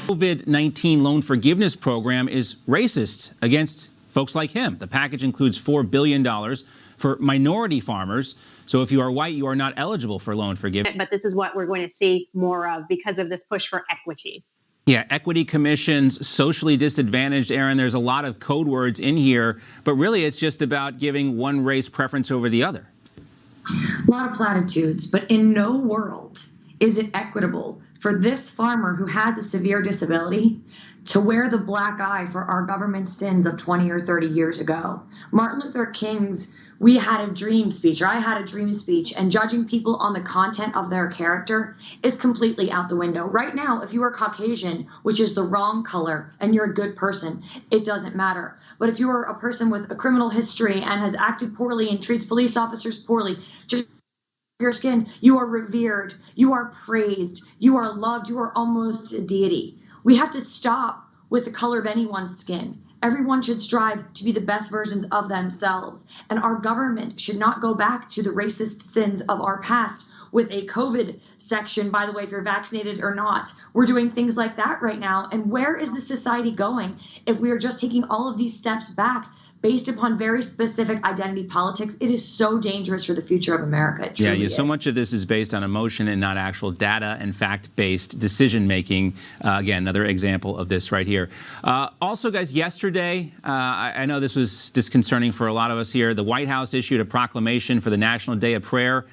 COVID-19 loan forgiveness program is racist against folks like him. The package includes $4 billion for minority farmers. So if you are white, you are not eligible for loan forgiveness. But this is what we're going to see more of because of this push for equity. Yeah, equity commissions, socially disadvantaged, Erin. There's a lot of code words in here, but really it's just about giving one race preference over the other. A lot of platitudes, but in no world is it equitable for this farmer who has a severe disability to wear the black eye for our government sins of 20 or 30 years ago. Martin Luther King's "We Had a Dream" speech, or I Had a Dream speech, and judging people on the content of their character is completely out the window. Right now, if you are Caucasian, which is the wrong color, and you're a good person, it doesn't matter. But if you are a person with a criminal history and has acted poorly and treats police officers poorly, just your skin, you are revered, you are praised, you are loved, you are almost a deity. We have to stop with the color of anyone's skin. Everyone should strive to be the best versions of themselves. And our government should not go back to the racist sins of our past with a COVID section, by the way, if you're vaccinated or not. We're doing things like that right now. And where is the society going if we are just taking all of these steps back based upon very specific identity politics? It is so dangerous for the future of America. Yeah, so much of this is based on emotion and not actual data and fact-based decision-making. Again, another example of this right here. Also, guys, yesterday, I know this was disconcerting for a lot of us here. The White House issued a proclamation for the National Day of Prayer,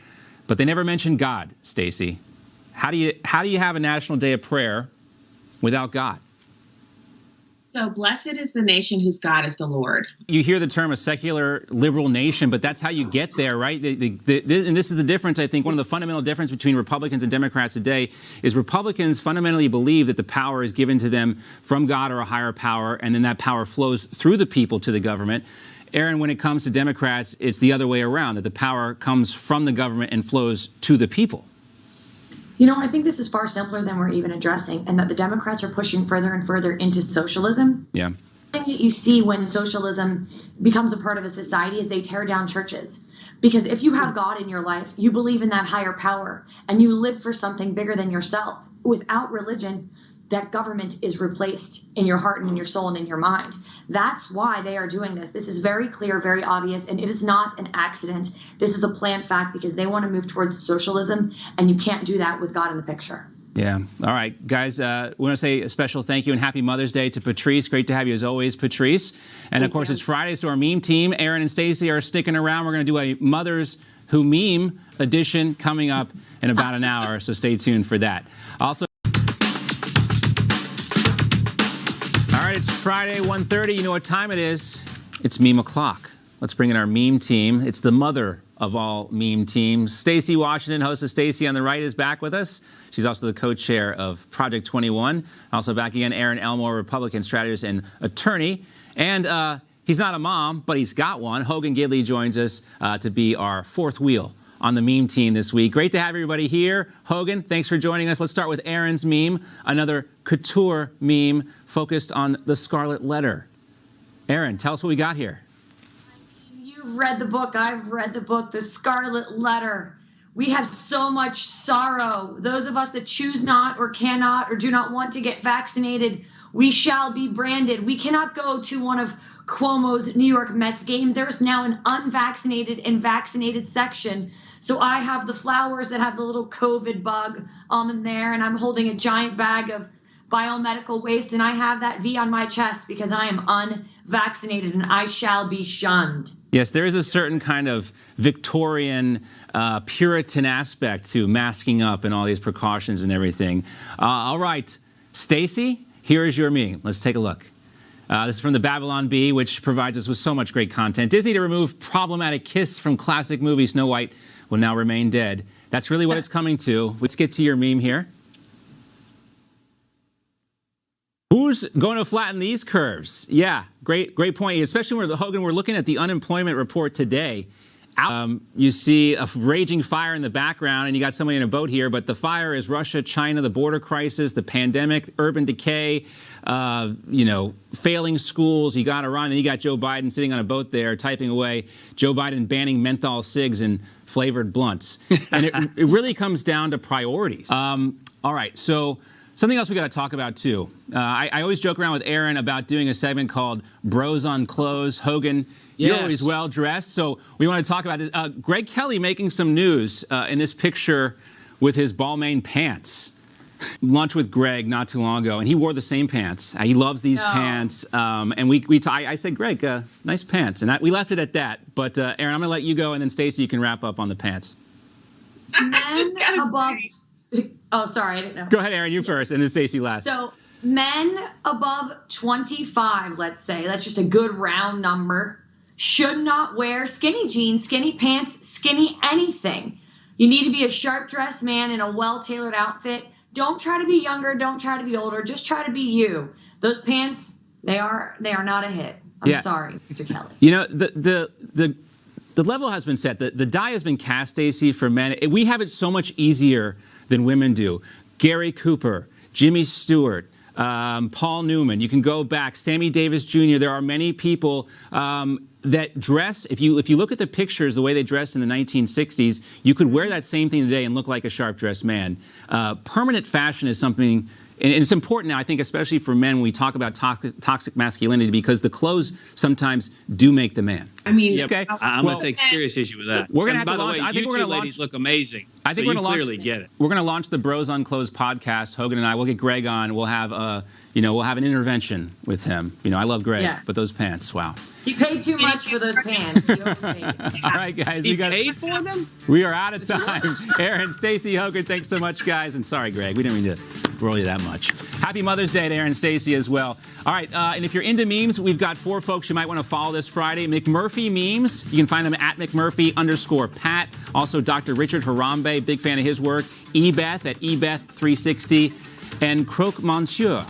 but they never mentioned God, Stacey. How do you have a National Day of Prayer without God? So blessed is the nation whose God is the Lord. You hear the term a secular liberal nation, but that's how you get there, right? And this is the difference, I think, one of the fundamental difference between Republicans and Democrats today is Republicans fundamentally believe that the power is given to them from God or a higher power, and then that power flows through the people to the government. Erin, when it comes to Democrats, it's the other way around, that the power comes from the government and flows to the people. You know, I think this is far simpler than we're even addressing, and that the Democrats are pushing further and further into socialism. Yeah. The thing that you see when socialism becomes a part of a society is they tear down churches. Because if you have God in your life, you believe in that higher power, and you live for something bigger than yourself. Without religion, that government is replaced in your heart and in your soul and in your mind. That's why they are doing this. This is very clear, very obvious, and it is not an accident. This is a planned fact because they want to move towards socialism, and you can't do that with God in the picture. Yeah. All right, guys, we want to say a special thank you and happy Mother's Day to Patrice. Great to have you as always, Patrice. And of course, it's Friday, so our meme team, Erin and Stacey, are sticking around. We're going to do a Mothers Who Meme edition coming up in about an hour, so stay tuned for that. Also, all right, it's Friday, 1:30. You know what time it is. It's Meme O'Clock. Let's bring in our meme team. It's the mother of all meme teams. Stacey Washington, host of Stacey on the Right, is back with us. She's also the co-chair of Project 21. Also back again, Erin Elmore, Republican strategist and attorney. And he's not a mom, but he's got one. Hogan Gidley joins us to be our fourth wheel on the meme team this week. Great to have everybody here. Hogan, thanks for joining us. Let's start with Erin's meme, another couture meme focused on the Scarlet Letter. Erin, tell us what we got here. You've read the book. I've read the book, The Scarlet Letter. We have so much sorrow. Those of us that choose not or cannot or do not want to get vaccinated, we shall be branded. We cannot go to one of Cuomo's New York Mets game. There's now an unvaccinated and vaccinated section. So I have the flowers that have the little COVID bug on them there, and I'm holding a giant bag of biomedical waste, and I have that V on my chest because I am unvaccinated and I shall be shunned. Yes, there is a certain kind of Victorian Puritan aspect to masking up and all these precautions and everything. All right, Stacey, here is your meme. Let's take a look. This is from the Babylon Bee, which provides us with so much great content. Disney to remove problematic kiss from classic movie Snow White will now remain dead. That's really what it's coming to. Let's get to your meme here. Who's going to flatten these curves? Yeah, great point. Especially when, Hogan, we're looking at the unemployment report today. You see a raging fire in the background, and you got somebody in a boat here, but the fire is Russia, China, the border crisis, the pandemic, urban decay, failing schools. You got Iran, and you got Joe Biden sitting on a boat there typing away. Joe Biden banning menthol cigs and flavored blunts. And it really comes down to priorities. All right, so Something else we got to talk about, too. I always joke around with Erin about doing a segment called Bros on Clothes. Hogan, you're always well-dressed, so we want to talk about it. Greg Kelly making some news in this picture with his Balmain pants. Lunch with Greg not too long ago, and he wore the same pants. He loves these pants, and I said, Greg, nice pants, and we left it at that. But Erin, I'm going to let you go, and then Stacey, you can wrap up on the pants. Men above. Oh, sorry, I didn't know. Go ahead, Erin, you first, and then Stacey last. So men above 25, let's say, that's just a good round number, should not wear skinny jeans, skinny pants, skinny anything. You need to be a sharp-dressed man in a well-tailored outfit. Don't try to be younger. Don't try to be older. Just try to be you. Those pants, they are not a hit. I'm sorry, Mr. Kelly. You know, the level has been set. The die has been cast, Stacey, for men. We have it so much easier than women do. Gary Cooper, Jimmy Stewart, Paul Newman. You can go back. Sammy Davis Jr. There are many people that dress. If you look at the pictures, the way they dressed in the 1960s, you could wear that same thing today and look like a sharp-dressed man. Permanent fashion is something. And it's important now, I think, especially for men, when we talk about toxic masculinity, because the clothes sometimes do make the man. I mean, okay. I'm going to take serious issue with that. We're going to have by to launch. The way, I think you we're two going to ladies launch. look amazing. I think so we're you going to clearly get it. We're going to launch the Bros on Clothes podcast. Hogan and I. We'll get Greg on. We'll have we'll have an intervention with him. I love Greg, but those pants, wow. You paid too much for those pants. You overpaid. All right, guys. He paid for them? We are out of time. Erin, Stacey, Hogan, thanks so much, guys. And sorry, Greg, we didn't mean to roll you that much. Happy Mother's Day to Erin and Stacey as well. All right, and if you're into memes, we've got 4 folks you might want to follow this Friday. McMurphy Memes. You can find them at McMurphy_Pat. Also, Dr. Richard Harambe, big fan of his work. Ebeth at Ebeth360. And Croque Monsieur.